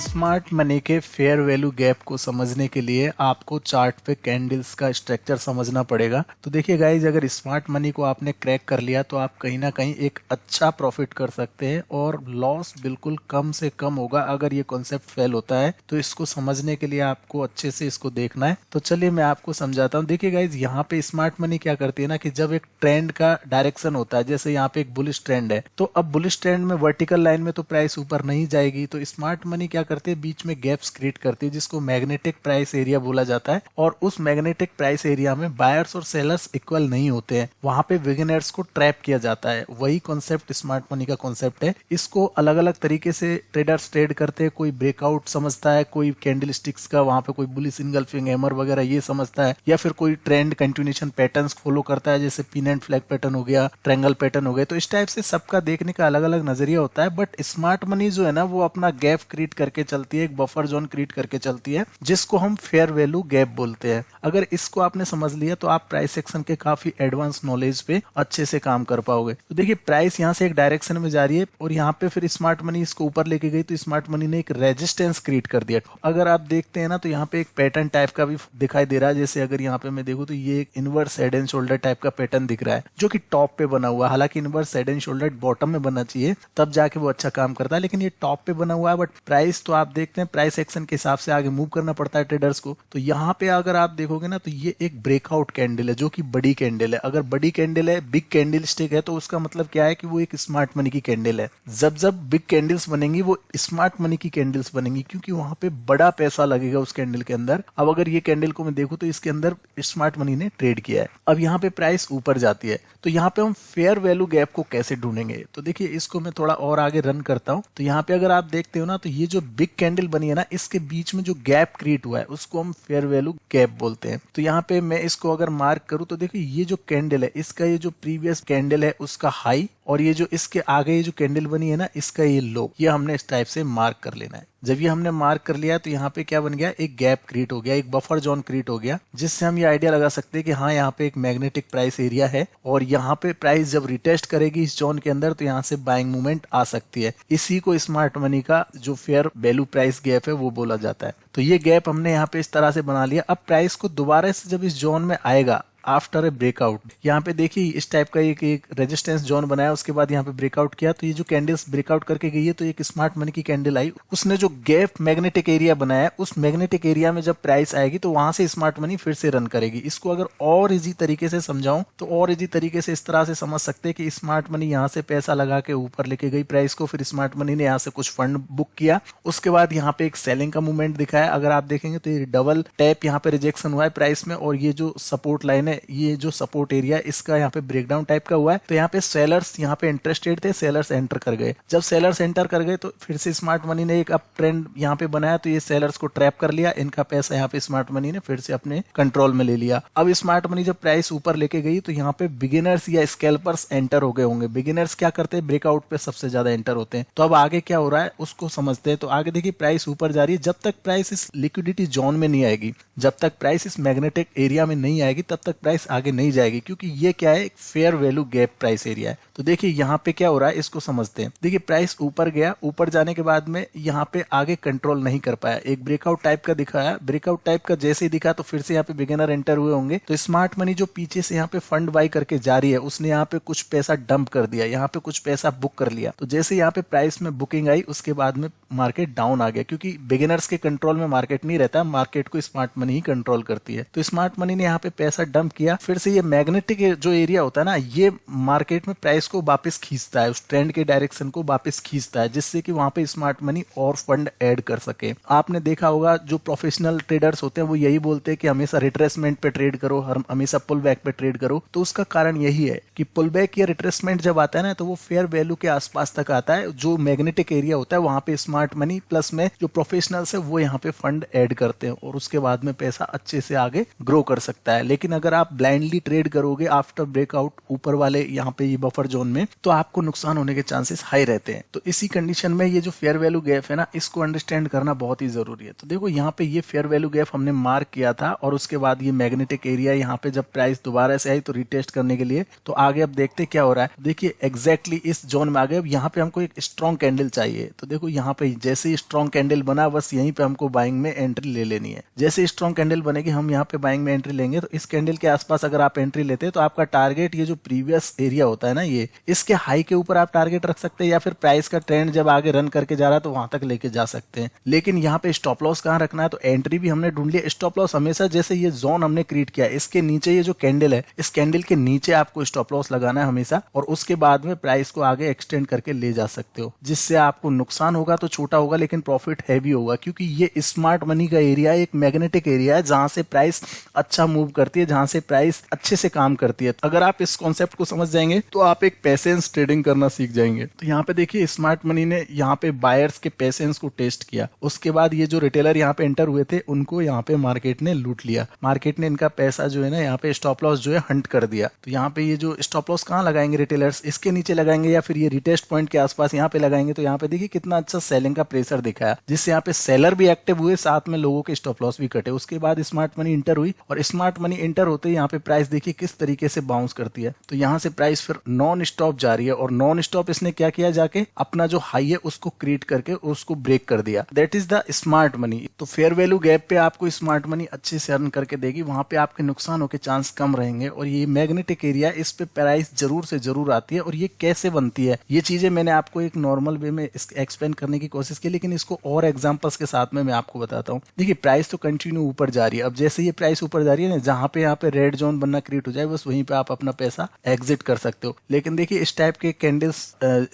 Smart money के fair value gap को समझने के लिए आपको चार्ट पे कैंडल्स का स्ट्रक्चर समझना पड़ेगा। तो देखिए गाइज, अगर स्मार्ट मनी को आपने क्रैक कर लिया तो आप कहीं ना कहीं एक अच्छा प्रॉफिट कर सकते हैं और लॉस बिल्कुल कम से कम होगा। अगर ये कॉन्सेप्ट फेल होता है तो इसको समझने के लिए आपको अच्छे से इसको देखना है। तो चलिए मैं आपको समझाता हूँ। देखिए गाइज, यहाँ पे स्मार्ट मनी क्या करती है ना कि जब एक ट्रेंड का डायरेक्शन होता है, जैसे यहाँ पे एक बुलिश ट्रेंड है, तो अब बुलिश ट्रेंड में वर्टिकल लाइन में तो प्राइस ऊपर नहीं जाएगी, तो स्मार्ट मनी क्या करती है, बीच में गैप्स क्रिएट करती है जिसको मैग्नेटिक प्राइस एरिया बोला जाता है। और उस मैग्नेटिक प्राइस एरिया में बायर्स और सेलर्स इक्वल नहीं होते हैं, वहां पे बिगिनर्स को ट्रैप किया जाता है। वही कॉन्सेप्ट स्मार्ट मनी का कॉन्सेप्ट है। इसको अलग अलग तरीके से ट्रेडर्स ट्रेड करते हैं। कोई ब्रेकआउट समझता है, कोई कैंडल स्टिक्स का वहां पे कोई बुलिश इनगल्फिंग हैमर वगैरह ये समझता है, या फिर कोई ट्रेंड कंटिन्यूएशन पैटर्न्स फॉलो करता है, जैसे पिन एंड फ्लैग पैटर्न हो गया, ट्रायंगल पैटर्न हो गया। तो इस टाइप से सबका देखने का अलग अलग नजरिया होता है। बट स्मार्ट मनी जो है ना, वो अपना गैप क्रिएट करके चलती है, एक बफर जोन क्रिएट करके चलती है, जिसको हम फेयर वैल्यू गैप बोलते हैं। अगर इसको आपने समझ लिया तो आप प्राइस एक्शन के काफी एडवांस नॉलेज पे अच्छे से काम कर पाओगे। तो देखिए, प्राइस यहाँ से एक डायरेक्शन में जा रही है और यहाँ पे फिर स्मार्ट मनी इसको ऊपर लेके गई, तो स्मार्ट मनी ने एक रेजिस्टेंस क्रिएट कर दिया। अगर आप देखते हैं ना, तो यहाँ पे एक पैटर्न टाइप का भी दिखाई दे रहा है। जैसे अगर यहाँ पे मैं देखूं तो ये एक inverse head and shoulder type का पैटर्न दिख रहा है, जो कि टॉप पे बना हुआ है। हालांकि inverse head and shoulder bottom में बनना चाहिए, तब जाके वो अच्छा काम करता है, लेकिन ये टॉप पे बना हुआ है। बट प्राइस तो आप देखते हैं, प्राइस एक्शन के हिसाब से आगे मूव करना पड़ता है ट्रेडर्स को। तो यहाँ पे अगर आप देखोगे ना, तो ये एक ब्रेकआउट कैंडल है, जो कि बड़ी कैंडल है। अगर बड़ी कैंडल है, बिग कैंडल स्टिक है, तो उसका मतलब क्या है कि वो एक स्मार्ट मनी की कैंडल है। जब जब बिग कैंडल्स बनेंगी, वो स्मार्ट मनी की कैंडल्स बनेंगी, क्योंकि वहां पे बड़ा पैसा लगेगा उस कैंडल के अंदर। अब अगर ये कैंडल को मैं देखूं तो इसके अंदर स्मार्ट मनी ने ट्रेड किया है। अब यहाँ पे प्राइस ऊपर जाती है, तो यहाँ पे हम फेयर वैल्यू गैप को कैसे ढूंढेंगे? तो देखिए, इसको मैं थोड़ा और आगे रन करता हूँ। तो यहाँ पे अगर आप देखते हो ना, तो ये जो बिग कैंडल बनी है ना, इसके बीच में जो गैप क्रिएट हुआ है उसको हम फेयर वैल्यू गैप बोलते हैं। तो यहाँ पे मैं इसको अगर मार्क करूँ तो देखिए, ये जो कैंडल है, इसका ये जो प्रीवियस कैंडल है उसका हाई, और ये जो इसके आगे ये जो कैंडल बनी है ना, इसका ये लो, ये हमने इस टाइप से मार्क कर लेना है। जब ये हमने मार्क कर लिया तो यहाँ पे क्या बन गया, एक गैप क्रिएट हो गया, एक बफर जोन क्रिएट हो गया, जिससे हम ये आइडिया लगा सकते हैं कि हाँ, यहाँ पे एक मैग्नेटिक प्राइस एरिया है और यहाँ पे प्राइस जब रिटेस्ट करेगी इस जोन के अंदर, तो यहाँ से बाइंग मूवमेंट आ सकती है। इसी को स्मार्ट मनी का जो फेयर वैल्यू प्राइस गैप है वो बोला जाता है। तो ये गैप हमने यहाँ पे इस तरह से बना लिया। अब प्राइस को दोबारा से जब इस जोन में आएगा आफ्टर ए ब्रेकआउट, यहाँ पे देखिए इस टाइप का एक रेजिस्टेंस जोन बनाया, उसके बाद यहाँ पे ब्रेकआउट किया, तो ये जो कैंडल्स ब्रेकआउट करके गई है, तो एक स्मार्ट मनी की कैंडल आई, उसने जो गैप मैग्नेटिक एरिया बनाया, उस मैग्नेटिक एरिया में जब प्राइस आएगी तो वहां से स्मार्ट मनी फिर से रन करेगी। इसको अगर और इजी तरीके से समझाऊं तो और इजी तरीके से इस तरह से समझ सकते हैं कि स्मार्ट मनी यहाँ से पैसा लगा के ऊपर लेके गई प्राइस को, फिर स्मार्ट मनी ने यहाँ से कुछ फंड बुक किया, उसके बाद यहाँ पे एक सेलिंग का मूवमेंट दिखाया। अगर आप देखेंगे तो ये डबल टैप यहाँ पे रिजेक्शन हुआ है प्राइस में, और ये जो सपोर्ट लाइन है, ये जो सपोर्ट एरिया, इसका यहाँ पे ब्रेकडाउन टाइप का हुआ है। तो यहाँ पे सेलर्स यहाँ पे इंटरेस्टेड थे, सेलर्स एंटर कर गए। जब सेलर्स एंटर कर गए तो फिर से स्मार्ट मनी ने एक अप ट्रेंड यहाँ पे बनाया, तो ये सेलर्स को ट्रैप कर लिया, इनका पैसा यहाँ पे स्मार्ट मनी ने फिर से अपने कंट्रोल में ले लिया। अब स्मार्ट मनी जब प्राइस ऊपर लेके गई तो यहाँ पे बिगिनर्स या स्कैल्पर्स एंटर हो गए होंगे। बिगिनर्स क्या करते हैं, ब्रेकआउट पे सबसे ज्यादा एंटर होते हैं। तो अब आगे क्या हो रहा है उसको समझते हैं। तो आगे देखिए, प्राइस ऊपर जा रही है। जब तक प्राइस इस लिक्विडिटी जोन में नहीं आएगी, जब तक प्राइस इस मैग्नेटिक एरिया में नहीं आएगी, तब तक प्राइस आगे नहीं जाएगी, क्योंकि ये क्या है, एक fair value gap price area है। तो देखिए यहाँ पे क्या हो रहा है, इसको समझते हैं। देखिए, प्राइस ऊपर गया, ऊपर जाने के बाद में यहाँ पे आगे कंट्रोल नहीं कर पाया, एक ब्रेकआउट टाइप का दिखाया। ब्रेकआउट टाइप का जैसे ही दिखा तो फिर से यहाँ पे बिगिनर एंटर हुए होंगे। तो स्मार्ट मनी जो पीछे से यहाँ पे फंड बाई करके जा रही है, उसने यहाँ पे कुछ पैसा डंप कर दिया, यहाँ पे कुछ पैसा बुक कर लिया। तो जैसे यहाँ पे प्राइस में बुकिंग आई, उसके बाद में मार्केट डाउन आ गया, क्योंकि बिगिनर्स के कंट्रोल में मार्केट नहीं रहता, मार्केट को स्मार्ट मनी ही कंट्रोल करती है। तो स्मार्ट मनी ने यहाँ पे पैसा डंप किया, फिर से ये मैग्नेटिक जो एरिया होता है ना, ये मार्केट में प्राइस को वापस खींचता है, उस ट्रेंड के डायरेक्शन को वापस खींचता है, जिससे कि वहां पे स्मार्ट मनी और फंड ऐड कर सके। आपने देखा होगा, जो प्रोफेशनल ट्रेडर्स होते हैं वो यही बोलते हैं कि हमेशा रिट्रेसमेंट पे ट्रेड करो, हमेशा पुल बैक पे ट्रेड करो। तो उसका कारण यही है कि पुल बैक या रिट्रेसमेंट जब आता है ना, तो वो फेयर वैल्यू के आसपास तक आता है। जो मैग्नेटिक एरिया होता है वहां पे स्मार्ट मनी प्लस में जो प्रोफेशनल्स है वो यहाँ पे फंड ऐड करते हैं, और उसके बाद में पैसा अच्छे से आगे ग्रो कर सकता है। लेकिन अगर आप ब्लाइंडली ट्रेड करोगे आफ्टर ब्रेकआउट ऊपर वाले यहाँ पे ये बफर जोन में, तो आपको नुकसान होने के चांसेस हाई रहते हैं। तो इसी कंडीशन में ये जो फेयर वैल्यू गैप है ना, इसको अंडरस्टैंड करना बहुत ही जरूरी है। तो देखो यहाँ पे ये फेयर वैल्यू गैप हमने मार्क किया था और उसके बाद ये मैग्नेटिक एरिया यहाँ पे जब प्राइस दोबारा से आई तो रिटेस्ट करने के लिए, तो आगे अब देखते क्या हो रहा है। देखिए एग्जैक्टली इस जोन में आ गए। अब यहाँ पे हमको एक स्ट्रॉन्ग कैंडल चाहिए, तो देखो यहाँ पे जैसे ही स्ट्रॉन्ग कैंडल बना, बस यहीं पे हमको बाइंग में एंट्री ले लेनी है। जैसे स्ट्रॉन्ग कैंडल बनेगी हम यहाँ पे बाइंग में एंट्री लेंगे। तो इस कैंडल के आसपास अगर आप एंट्री लेते हैं तो आपका टारगेट ये जो प्रीवियस एरिया होता है ना, ये इसके हाई के ऊपर आप टारगेट रख सकते हैं, या फिर प्राइस का ट्रेंड जब आगे रन करके जा रहा है तो वहां तक लेके जा सकते हैं। लेकिन यहाँ पे स्टॉप लॉस कहाँ रखना है, तो एंट्री भी हमने ढूंढ लिया। स्टॉप लॉस हमेशा जैसे ये जोन हमने क्रिएट किया, इसके नीचे ये जो कैंडल है, इस कैंडल के नीचे आपको स्टॉप लॉस लगाना है हमेशा, और उसके बाद में प्राइस को आगे एक्सटेंड करके ले जा सकते हो, जिससे आपको नुकसान होगा तो छोटा होगा लेकिन प्रॉफिट हैवी होगा, क्योंकि ये स्मार्ट मनी का एरिया एक मैग्नेटिक एरिया है जहां से प्राइस अच्छा मूव करती है, जहां से प्राइस अच्छे से काम करती है। अगर आप इस कॉन्सेप्ट को समझ जाएंगे तो आप एक पेशेंस ट्रेडिंग करना सीख जाएंगे। तो यहाँ पे देखिए स्मार्ट मनी ने यहाँ पे बायर्स के पेशेंस को टेस्ट किया, उसके बाद ये जो रिटेलर यहाँ पे एंटर हुए थे उनको यहाँ पे मार्केट ने लूट लिया। मार्केट ने इनका पैसा जो है ना यहाँ पे स्टॉप लॉस जो है हंट कर दिया। तो यहाँ पे ये जो स्टॉप लॉस कहाँ लगाएंगे रिटेलर्स, इसके नीचे लगाएंगे या फिर ये रिटेस्ट पॉइंट के आसपास यहाँ पे लगाएंगे। तो यहाँ पे देखिए कितना अच्छा सेलिंग का प्रेशर दिखाया, जिससे यहाँ पे सेलर भी एक्टिव हुए, साथ में लोगों के स्टॉप लॉस भी कटे। उसके बाद स्मार्ट मनी इंटर हुई और स्मार्ट मनी इंटर होते ही यहाँ पे प्राइस देखिए किस तरीके से बाउंस करती है। तो यहाँ से प्राइस फिर नॉन स्टॉप जा रही है, और नॉन स्टॉप इसने क्या किया, जाके अपना जो हाई है उसको क्रिएट करके उसको ब्रेक कर दिया। That is the smart money. तो फेयर वैल्यू गैप पे आपको स्मार्ट मनी अच्छे से अर्न करके देगी, वहां पे आपके नुकसान होके चांस कम रहेंगे। और ये मैग्नेटिक एरिया, इस पे प्राइस जरूर से जरूर आती है। और ये कैसे बनती है, ये चीजें मैंने आपको एक नॉर्मल वे में एक्सप्लेन करने की कोशिश की, लेकिन इसको और एग्जांपल्स के साथ में मैं आपको बताता हूँ। देखिए प्राइस तो कंटिन्यू ऊपर जा रही है। अब जैसे ये प्राइस ऊपर जा रही है ना, जहां पे यहाँ पे रेड जोन बनना क्रिएट हो जाए, बस वहीं पे आप अपना पैसा एग्जिट कर सकते हो। लेकिन देखिए इस टाइप के कैंडल्स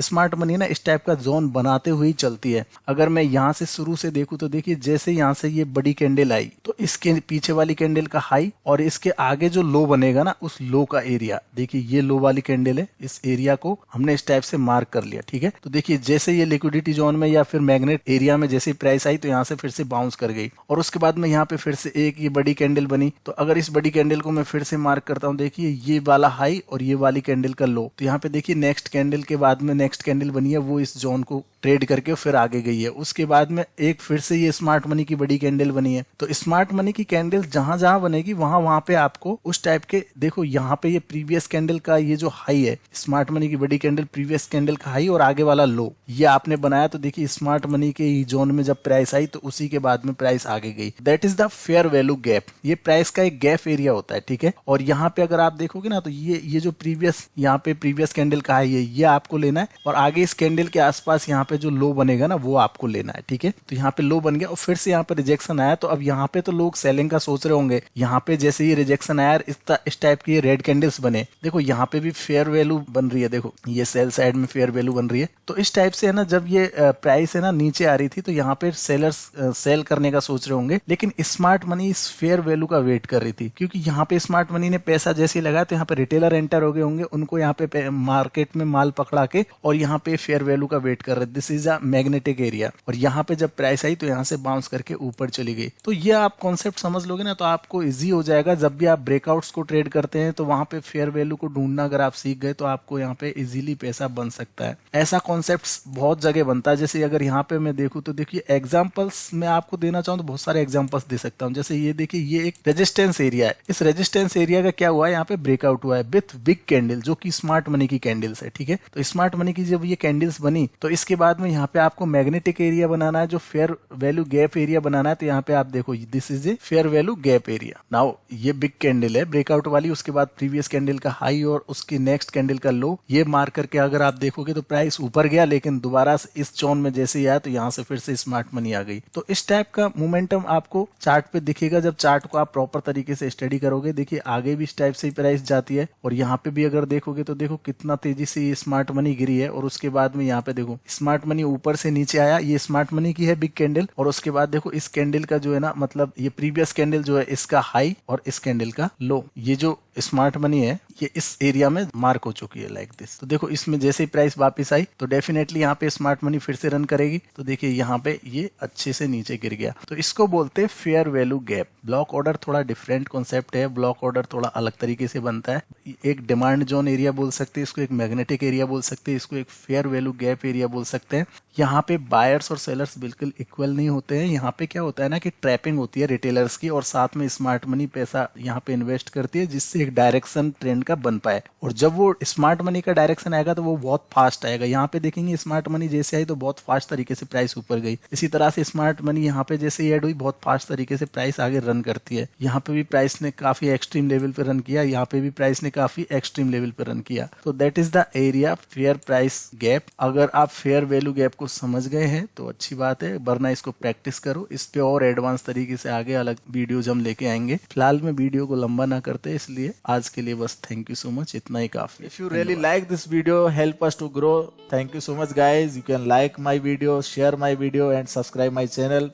स्मार्ट मनी ना इस टाइप का जोन बनाते हुए ही चलती है। अगर मैं यहाँ से शुरू से देखूं तो देखिए जैसे यहाँ से ये बड़ी कैंडल आई, तो इसके पीछे वाली कैंडल का हाई और इसके आगे जो लो बनेगा ना, उस लो का एरिया, देखिए ये लो वाली कैंडल है, इस एरिया को हमने इस टाइप से मार्क कर लिया। ठीक है, तो देखिए जैसे ये लिक्विडिटी जोन में या फिर मैग्नेट एरिया में जैसे प्राइस आई, तो यहाँ से फिर से बाउंस कर गई। और उसके बाद में यहाँ पे फिर से एक ये बड़ी कैंडल बनी। तो अगर इस बड़ी कैंडल को मैं फिर से मार्क करता हूँ, देखिए ये वाला हाई और ये वाली कैंडल का लो। तो यहाँ पे देखिए नेक्स्ट कैंडल के बाद में नेक्स्ट कैंडल बनी है, वो इस जोन को ट्रेड करके फिर आगे गई है। उसके बाद में एक फिर से ये स्मार्ट मनी की बड़ी कैंडल बनी है। तो स्मार्ट मनी की कैंडल जहां जहां बनेगी वहां वहां पे आपको उस टाइप के, देखो यहाँ पे ये प्रीवियस कैंडल का ये जो हाई है, स्मार्ट मनी की बड़ी कैंडल प्रीवियस कैंडल का हाई और आगे वाला लो, ये आपने बनाया। तो देखिए स्मार्ट मनी के जोन में जब प्राइस आई तो उसी के बाद में प्राइस आगे गई। That is the fair value gap. ये प्राइस का एक गैप एरिया होता है। ठीक है, और यहाँ पे अगर आप देखोगे ना, तो ये जो प्रीवियस यहाँ पे प्रीवियस कैंडल का हाई है, ये आपको लेना है, और आगे इस कैंडल के आसपास यहाँ पे जो लो बनेगा ना, वो आपको लेना है। ठीक है, तो यहाँ पे लो बन गया और फिर से यहाँ पे रिजेक्शन आया। तो अब यहाँ पे तो लोग सेलिंग का सोच रहे होंगे। यहाँ पे जैसे ये रिजेक्शन आया, इस टाइप की रेड कैंडल्स बने, देखो यहाँ पे भी फेयर वैल्यू बन रही है। देखो ये सेल साइड में फेयर वैल्यू बन रही है। तो इस टाइप से है ना, जब ये प्राइस है ना नीचे आ रही थी, तो यहाँ पे सेलर्स सेल करने का सोच रहे होंगे, लेकिन स्मार्ट मनी इस फेयर वैल्यू का वेट कर रही थी, क्योंकि यहाँ पे स्मार्ट मनी ने पैसा जैसे लगाया, तो यहाँ पे रिटेलर एंटर हो गए होंगे, उनको यहाँ पे मार्केट में माल पकड़ा के और यहाँ पे फेयर वैल्यू का वेट कर रहे। This is a magnetic area. और यहाँ पे जब प्राइस आई तो यहाँ से बाउंस करके ऊपर चली गई। तो ये आप कॉन्सेप्ट समझ लोगे ना, तो आपको इजी हो जाएगा। जब भी आप ब्रेकआउट्स को ट्रेड करते हैं तो वहां पे फेयर वैल्यू को ढूंढना अगर आप सीख गए, तो आपको यहाँ पे इजीली पैसा बन सकता है। ऐसा कॉन्सेप्ट बहुत जगह बनता है। जैसे अगर यहाँ पे मैं देखूँ तो देखिए एग्जाम्पल्स मैं आपको देना चाहूँ तो बहुत सारे एग्जाम्पल्स दे सकता हूँ। जैसे ये देखिए, ये एक रेजिस्टेंस एरिया है। इस रेजिस्टेंस एरिया का क्या हुआ है, यहाँ पे ब्रेकआउट हुआ है विथ बिग कैंडल, जो कि स्मार्ट मनी की कैंडल्स है। ठीक है, तो स्मार्ट मनी की जब ये कैंडल्स बनी, तो इसके बाद में यहाँ पे आपको मैग्नेटिक एरिया बनाना है, जो फेयर वैल्यू गैप एरिया बनाना है। तो यहाँ पे आप देखो, this is a fair value gap area. Now ये बिग कैंडल है ब्रेकआउट वाली, उसके बाद प्रीवियस कैंडल का हाई और उसकी नेक्स्ट कैंडल का लो, ये मार्क करके अगर आप देखोगे तो प्राइस ऊपर गया, लेकिन दोबारा इस जोन में जैसे ही आया तो यहाँ से फिर से स्मार्ट मनी आ गई। तो इस टाइप का मोमेंटम आपको चार्ट पे दिखेगा। जब चार्ट को आप प्रॉपर तरीके से स्टडी करोगे, देखिए आगे भी इस टाइप से प्राइस जाती है, और यहाँ पे भी अगर देखोगे तो देखो कितना तेजी से ये स्मार्ट मनी गिरी है। और उसके बाद में यहाँ पे देखो स्मार्ट मनी ऊपर से नीचे आया, ये स्मार्ट मनी की है बिग कैंडल। और उसके बाद देखो इस कैंडल का जो है ना, मतलब ये प्रीवियस कैंडल जो है इसका हाई और इस कैंडल का लो, ये जो स्मार्ट मनी है ये इस एरिया में मार्क हो चुकी है लाइक दिस। तो देखो इसमें जैसे ही प्राइस वापस आई तो डेफिनेटली यहाँ पे स्मार्ट मनी फिर से रन करेगी। तो देखिए यहाँ पे ये अच्छे से नीचे गिर गया। तो इसको बोलते हैं fair value gap. Block order थोड़ा डिफरेंट कॉन्सेप्ट है, ब्लॉक ऑर्डर थोड़ा अलग तरीके से बनता है। एक डिमांड जोन एरिया बोल सकते हैं इसको, एक मैग्नेटिक एरिया बोल सकते हैं इसको, एक फेयर वैल्यू गैप एरिया बोल सकते हैं। यहाँ पे बायर्स और सेलर्स बिल्कुल इक्वल नहीं होते हैं। यहाँ पे क्या होता है ना कि ट्रैपिंग होती है रिटेलर्स की, और साथ में स्मार्ट मनी पैसा यहाँ पे इन्वेस्ट करती है, जिससे एक डायरेक्शन ट्रेंड का बन पाए। और जब वो स्मार्ट मनी का डायरेक्शन आएगा तो वो बहुत फास्ट आएगा। यहाँ पे देखेंगे स्मार्ट मनी जैसे आई तो बहुत फास्ट तरीके से प्राइस ऊपर गई। इसी तरह से स्मार्ट मनी यहाँ पे जैसे ऐड हुई बहुत फास्ट तरीके से प्राइस आगे रन करती है। यहाँ पे भी प्राइस ने काफी एक्सट्रीम लेवल पे रन किया, यहाँ पे भी प्राइस ने काफी एक्सट्रीम लेवल पे रन किया। तो that is the area fair price gap. अगर आप फेयर वैल्यू गैप को समझ गए हैं तो अच्छी बात है, वरना इसको प्रैक्टिस करो। इस पे और एडवांस तरीके से आगे अलग वीडियोज हम लेके आएंगे। फिलहाल में वीडियो को लंबा ना करते, इसलिए आज के लिए बस थैंक यू सो मच, इतना ही काफी। If you really like this video, help us to grow. Thank you so much guys. You can like my video, share my video and subscribe my channel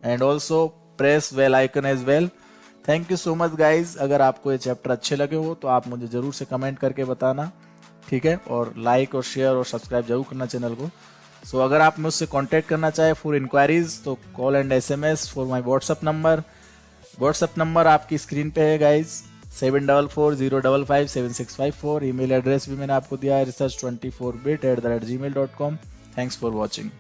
and also press bell icon as well. Thank you so much guys. अगर आपको ये chapter अच्छे लगे हो तो आप मुझे जरूर से कमेंट करके बताना, ठीक है, और लाइक और शेयर और सब्सक्राइब जरूर करना चैनल को। सो अगर आप मुझसे कांटेक्ट करना चाहे फॉर इंक्वायरीज तो call and SMS for my WhatsApp number. WhatsApp number आपकी स्क्रीन पे है गाइज, 7440557654। ईमेल एड्रेस भी मैंने आपको दिया है research24bit@gmail.com। Thanks for watching.